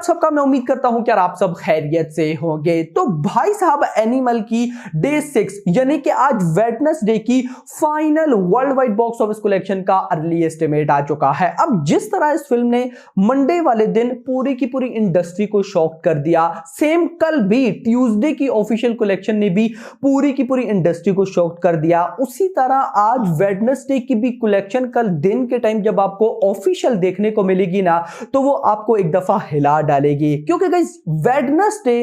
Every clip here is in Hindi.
सबका, मैं उम्मीद करता हूं कि यार आप सब खैरियत से होंगे। तो भाई साहब एनिमल की डे 6 यानी कि आज वेडनेसडे की final world wide box office collection का अर्ली एस्टिमेट आ चुका है। अब जिस तरह इस फिल्म ने मंडे वाले दिन पूरी की पूरी इंडस्ट्री को शॉक कर दिया, सेम कल भी ट्यूसडे की ऑफिशियल कलेक्शन ने भी पूरी की पूरी इंडस्ट्री को शॉक कर दिया, उसी तरह आज वेडनेसडे की भी कलेक्शन कल दिन के टाइम जब आपको ऑफिशियल देखने को मिलेगी ना, तो वो आपको एक दफा हिला डालेगी। क्योंकि गाइस वेडनेसडे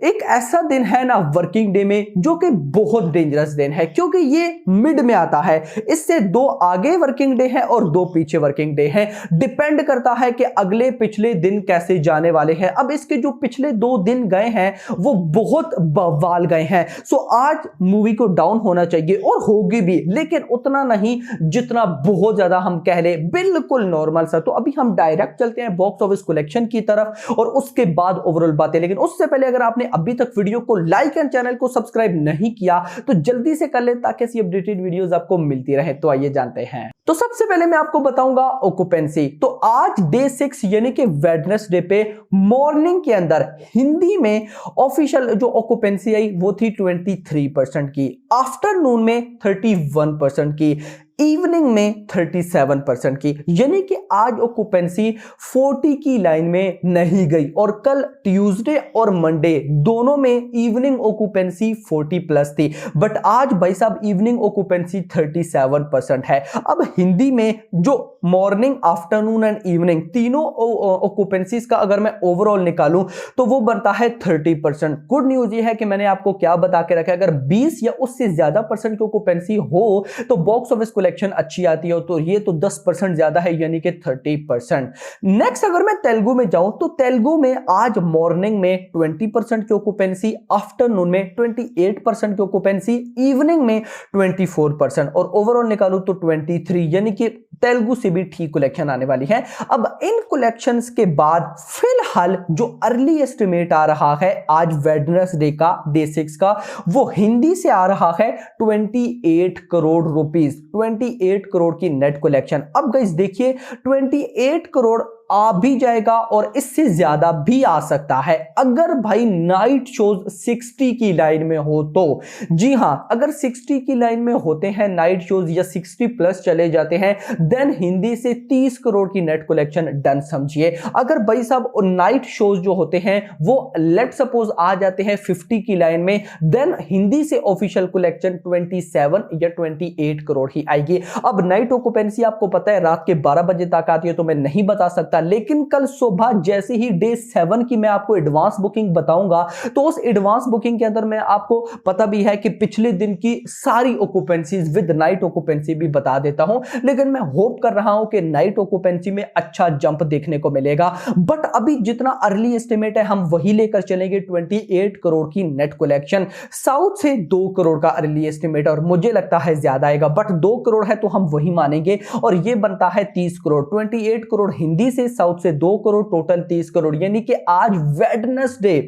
एक ऐसा दिन है ना वर्किंग डे में जो कि बहुत डेंजरस दिन है, क्योंकि ये मिड में आता है। इससे दो आगे वर्किंग डे है और दो पीछे वर्किंग डे है। डिपेंड करता है कि अगले पिछले दिन कैसे जाने वाले हैं। अब इसके जो पिछले 2 दिन गए हैं वो बहुत बवाल गए हैं। सो आज मूवी को डाउन होना चाहिए और होगी भी, लेकिन उतना नहीं जितना बहुत ज्यादा हम कह ले, बिल्कुल नॉर्मल सा। तो अभी हम डायरेक्ट चलते हैं बॉक्स ऑफिस कलेक्शन की तरफ और उसके बाद ओवरऑल बातें। लेकिन उससे पहले अगर आपने अभी तक वीडियो को लाइक एंड चैनल को सब्सक्राइब नहीं किया तो जल्दी से कर ले ताकि ऐसी अपडेटेड वीडियोस आपको मिलती रहे। तो आइए जानते हैं। तो सबसे पहले मैं आपको बताऊंगा ऑक्यूपेंसी। तो आज डे 6 यानी कि वेडनेसडे पे मॉर्निंग के अंदर हिंदी में ऑफिशियल जो ऑक्यूपेंसी आई वो थी 23% की, आफ्टरनून में 31% की, इवनिंग में 37% की, यानी कि आज ऑक्यूपेंसी 40 की लाइन में नहीं गई। और कल ट्यूसडे और मंडे दोनों में इवनिंग ऑक्यूपेंसी 40 प्लस थी, बट आज भाई साहब इवनिंग ऑक्यूपेंसी 37% है। अब हिंदी में जो मॉर्निंग, आफ्टरनून एंड इवनिंग तीनों ऑक्यूपेंसीज का अगर मैं ओवरऑल निकालूं तो वो बनता है 30%। गुड न्यूज ये है कि मैंने आपको क्या बता के रखा है, अगर 20 या उससे ज्यादा परसेंट की ऑक्यूपेंसी हो तो बॉक्स ऑफिस कलेक्शन अच्छी आती है। तो ये तो 10% ज्यादा है, यानी कि 30%। नेक्स्ट अगर मैं तेलुगु में जाऊं तो तेलुगु में आज मॉर्निंग में 20% की ऑक्यूपेंसी, आफ्टरनून में 28% की ऑक्यूपेंसी, इवनिंग में 24% और ओवरऑल निकालूं तो 23, यानी कि तेलुगु से भी ठीक कलेक्शन आने वाली है। अब इन कलेक्शंस के बाद फिलहाल जो अर्ली एस्टिमेट आ रहा है आज वेडनेसडे का डे 6 का, वो हिंदी से आ रहा है 28 करोड़ रुपीस, 28 करोड़ की नेट कलेक्शन। अब गाइस देखिए 28 करोड़ आ भी जाएगा और इससे ज्यादा भी आ सकता है अगर भाई नाइट शोज 60 की लाइन में हो तो। जी हां, अगर 60 की लाइन में होते हैं नाइट शोज या 60 प्लस चले जाते हैं, देन हिंदी से 30 करोड़ की नेट कलेक्शन डन समझिए। अगर भाई साहब नाइट शोज जो होते हैं वो लेट सपोज आ जाते हैं 50 की लाइन में, देन हिंदी से ऑफिशियल कलेक्शन 27 या 28 करोड़ ही आएगी। अब नाइट ऑक्यूपेंसी आपको पता है रात के 12 बजे तक आती है, तो मैं नहीं बता सकता, लेकिन कल सुबह जैसे ही डे 7 की मैं आपको एडवांस बुकिंग बताऊंगा तो उस एडवांस बुकिंग के अंदर मैं आपको पता भी है कि पिछले दिन की सारी ऑक्यूपेंसीज विद नाइट ऑक्यूपेंसी भी बता देता हूं। लेकिन मैं होप कर रहा हूं कि नाइट ऑक्यूपेंसी में अच्छा जंप देखने को मिलेगा, बट अभी जितना अर्ली एस्टिमेट है हम वही लेकर चलेंगे 28 करोड़ की नेट कलेक्शन। साउथ से 2 करोड़ का अर्ली एस्टिमेट और मुझे लगता है ज्यादा आएगा, बट 2 करोड़ है तो हम वही मानेंगे और ये बनता है 30 करोड़। 28 करोड़ हिंदी से, साउथ से 2 करोड़, टोटल 30 करोड़, यानी कि आज वेडनेसडे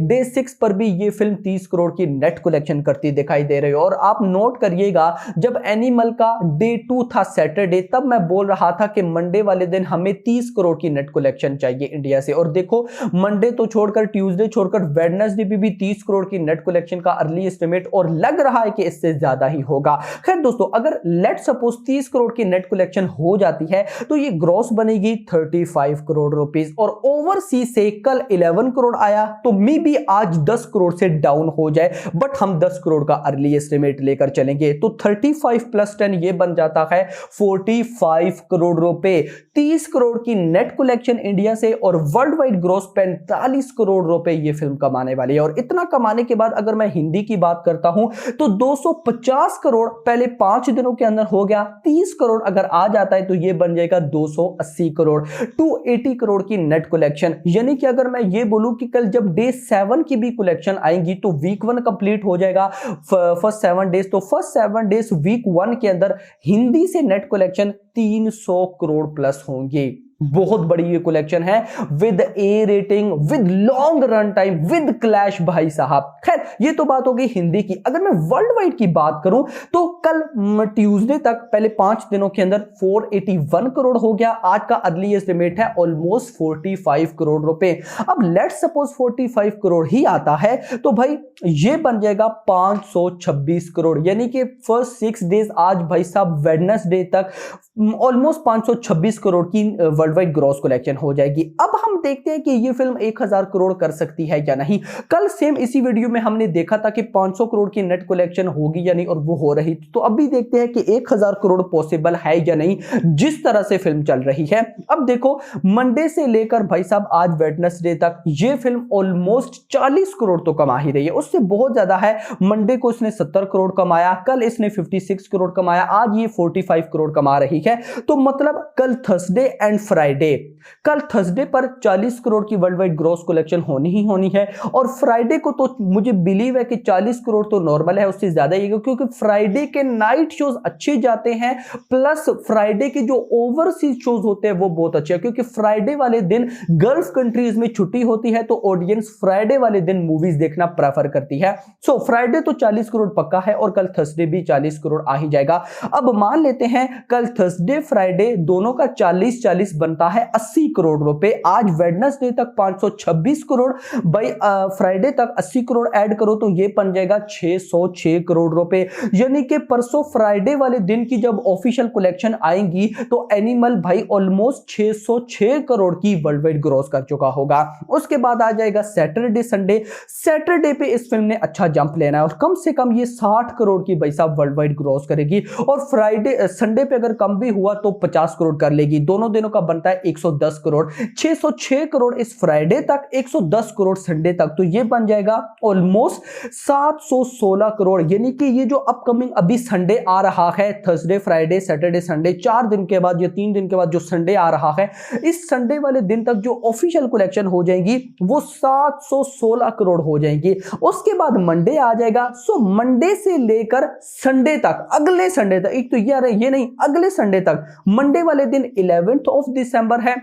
डे 6 पर भी ये फिल्म 30 करोड़ की नेट कलेक्शन करती दिखाई दे रही है। और आप नोट करिएगा जब एनिमल का डे 2 था सैटरडे, तब मैं बोल रहा था कि मंडे वाले दिन हमें 30 करोड़ की नेट कलेक्शन चाहिए इंडिया से, और देखो मंडे तो छोड़कर, ट्यूसडे छोड़कर वेडनेसडे भी 30 करोड़ की नेट कलेक्शन का अर्ली एस्टिमेट और लग रहा है कि इससे ज्यादा ही होगा। खैर दोस्तों, अगर लेट सपोज 30 करोड़ की नेट कलेक्शन हो जाती है तो ये ग्रॉस बनेगी 35 करोड़ रुपीस, और ओवरसीज से कल 11 करोड़ आया तो मे बी आज 10 करोड़ से डाउन हो जाए, बट हम 10 करोड़ का अर्ली एस्टिमेट लेकर चलेंगे तो 35 प्लस 10 ये बन जाता है 45 करोड़ रुपए। 30 करोड़ की नेट कलेक्शन इंडिया से और वर्ल्ड वाइड ग्रॉस 45 करोड़ रुपए ये फिल्म कमाने वाली है। और इतना कमाने के बाद अगर मैं हिंदी की बात करता हूं तो 250 करोड़ पहले 5 दिनों के अंदर हो गया, 30 करोड़ अगर आ जाता है तो ये बन जाएगा 280 करोड़, 280 करोड़ की नेट कलेक्शन। यानी कि अगर मैं ये बोलूं कि कल जब डे 7 की भी कलेक्शन आएंगी तो वीक 1 कंप्लीट हो जाएगा फर्स्ट 7 डेज, तो फर्स्ट 7 डेज वीक 1 के अंदर हिंदी से नेट कलेक्शन 300 करोड़ प्लस होंगे। बहुत बड़ी ये कलेक्शन है, with A rating, with long run time, with clash भाई साहब। खैर ये तो बात हो गई हिंदी की। अगर मैं वर्ल्ड वाइड की बात करूं तो कल ट्यूसडे तक पहले 5 दिनों के अंदर 481 करोड़ हो गया। आज का अर्ली एस्टिमेट है ऑलमोस्ट 45 करोड़ रुपए। अब लेट्स सपोज 45 करोड़ ही आता है तो भाई ये बन जाएगा 526 करोड़, यानी कि फर्स्ट 6 डेज आज भाई साहब वेडनेसडे तक ऑलमोस्ट 526 करोड़ की वर्ल्ड वाइड ग्रॉस कलेक्शन हो जाएगी। अब हम देखते हैं कि ये फिल्म 1000 करोड़ कर सकती है या नहीं। कल सेम इसी वीडियो में हमने देखा था कि 500 करोड़ की नेट कलेक्शन होगी या नहीं, और वो हो रही। तो अभी देखते हैं कि 1000 करोड़ पॉसिबल है या नहीं, जिस तरह से फिल्म चल रही है। अब देखो मंडे से लेकर भाई साहब आज वेडनेसडे तक ये फिल्म ऑलमोस्ट 40 करोड़ तो कमा ही रही है, उससे बहुत ज्यादा है। मंडे को इसने 70 करोड़ कमाया, कल इसने 56 करोड़ कमाया, आज ये 45 करोड़ कमा रही है। तो मतलब कल थर्सडे एंड फ्राइडे, कल थर्सडे पर 40 करोड़ की वर्ल्ड वाइड ग्रॉस कलेक्शन होनी ही होनी है, और फ्राइडे को तो मुझे बिलीव है कि 40 करोड़ तो नॉर्मल है, उससे ज्यादा ही, क्योंकि फ्राइडे के नाइट शोज अच्छे जाते हैं, प्लस फ्राइडे के जो ओवरसीज शोज होते हैं वो बहुत अच्छे हैं, क्योंकि फ्राइडे वाले दिन गल्फ कंट्रीज में छुट्टी होती है तो ऑडियंस फ्राइडे वाले दिन मूवीज देखना प्रेफर करती है। सो फ्राइडे तो 40 करोड़ पक्का है, और कल थर्सडे भी 40 करोड़ आ ही जाएगा। अब मान लेते हैं कल थर्सडे फ्राइडे दोनों का 40-40 बनता है 80 करोड़ रुपए। आज वेडनेसडे तक 526 करोड़, भाई फ्राइडे तक 80 करोड़ ऐड करो तो ये बन जाएगा 606 करोड़ रुपए। यानी कि परसों फ्राइडे वाले दिन की जब ऑफिशियल कलेक्शन आएंगी तो एनिमल भाई ऑलमोस्ट 606 करोड़ की वर्ल्ड वाइड ग्रॉस कर चुका होगा। उसके बाद आ जाएगा सैटरडे संडे। सैटरडे पे इस फिल्म ने अच्छा जंप लेना है, और कम से कम ये 60 करोड़ की भाई साहब वर्ल्ड वाइड ग्रॉस करेगी, और फ्राइडे संडे पे अगर कम भी हुआ तो 50 करोड़ कर लेगी। दोनों दिनों का बनता है 110 करोड़। 606 करोड़ इस फ्राइडे तक, 110 करोड़ संडे तक, तो ये बन जाएगा ऑलमोस्ट 716 करोड़। यानी कि ये जो अपकमिंग अभी संडे आ रहा है, थर्सडे फ्राइडे सैटरडे संडे, 4 दिन के बाद या 3 दिन के बाद जो संडे आ रहा है, इस संडे वाले दिन तक जो ऑफिशियल कलेक्शन हो जाएगी वो 716 करोड़ हो जाएंगी। उसके बाद मंडे आ जाएगा। सो मंडे से लेकर संडे तक, अगले संडे तक, एक तो ये नहीं, अगले संडे तक, मंडे वाले दिन 11th ऑफ दिसंबर है,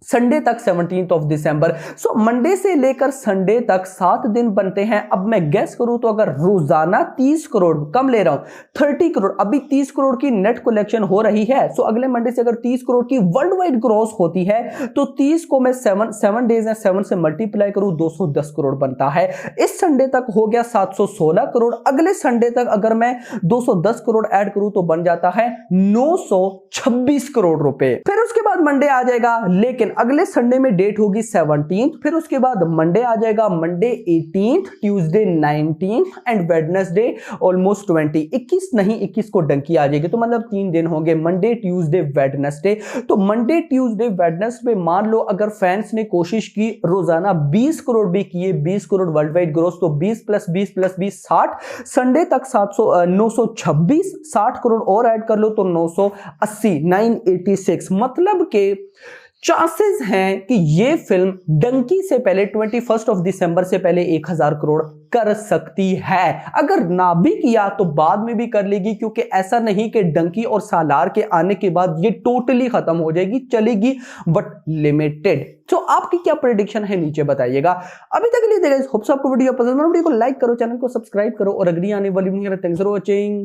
संडे तक 17th of December. So Monday से लेकर संडे तक 7 दिन बनते हैं। अब मैं गेस करूं तो अगर रोजाना 30 करोड़, कम ले रहा हूं, 30 करोड़, अभी 30 करोड़ की नेट कलेक्शन हो रही है। सो अगले मंडे से अगर 30 करोड़ की वर्ल्ड वाइड ग्रॉस होती है तो 30 को मैं 7 डेज है, 7 से मल्टीप्लाई करूं, 210 करोड़ बनता है। इस संडे तक हो गया 716 करोड़। अगले संडे तक अगर मैं 210 करोड़ ऐड करूं तो बन जाता है 926 करोड़ रुपए। फिर उसके बाद मंडे आ जाएगा, लेकिन अगले संडे में डेट होगी 17th। फिर उसके बाद मंडे आ जाएगा, Monday 18th, Tuesday 19th and Wednesday almost 20। 21 नहीं, 21 को डंकी आ जाएगी, तो मतलब 3 दिन होंगे, मंडे ट्यूसडे वेडनेसडे। तो मंडे ट्यूसडे वेडनेसडे मान लो अगर फैंस ने कोशिश की रोजाना 20 करोड़ भी किए, 20 करोड़ वर्ल्ड वाइड ग्रोथ, तो 20 + 20 + 20 60, संडे तक 926, 60 करोड़ और ऐड कर लो तो 980, 986। मतलब के चांसेस हैं कि ये फिल्म डंकी से पहले 21 ऑफ दिसंबर से पहले 1000 करोड़ कर सकती है। अगर ना भी किया तो बाद में भी कर लेगी, क्योंकि ऐसा नहीं कि डंकी और सालार के आने के बाद ये टोटली खत्म हो जाएगी, चलेगी बट लिमिटेड। तो आपकी क्या प्रेडिक्शन है नीचे बताइएगा। अभी तक के लिए देखिए, होप आपको वीडियो पसंद है, वीडियो को लाइक करो, चैनल को सब्सक्राइब करो, और अगली आने वाली वीडियो थैंक्स फॉर वॉचिंग।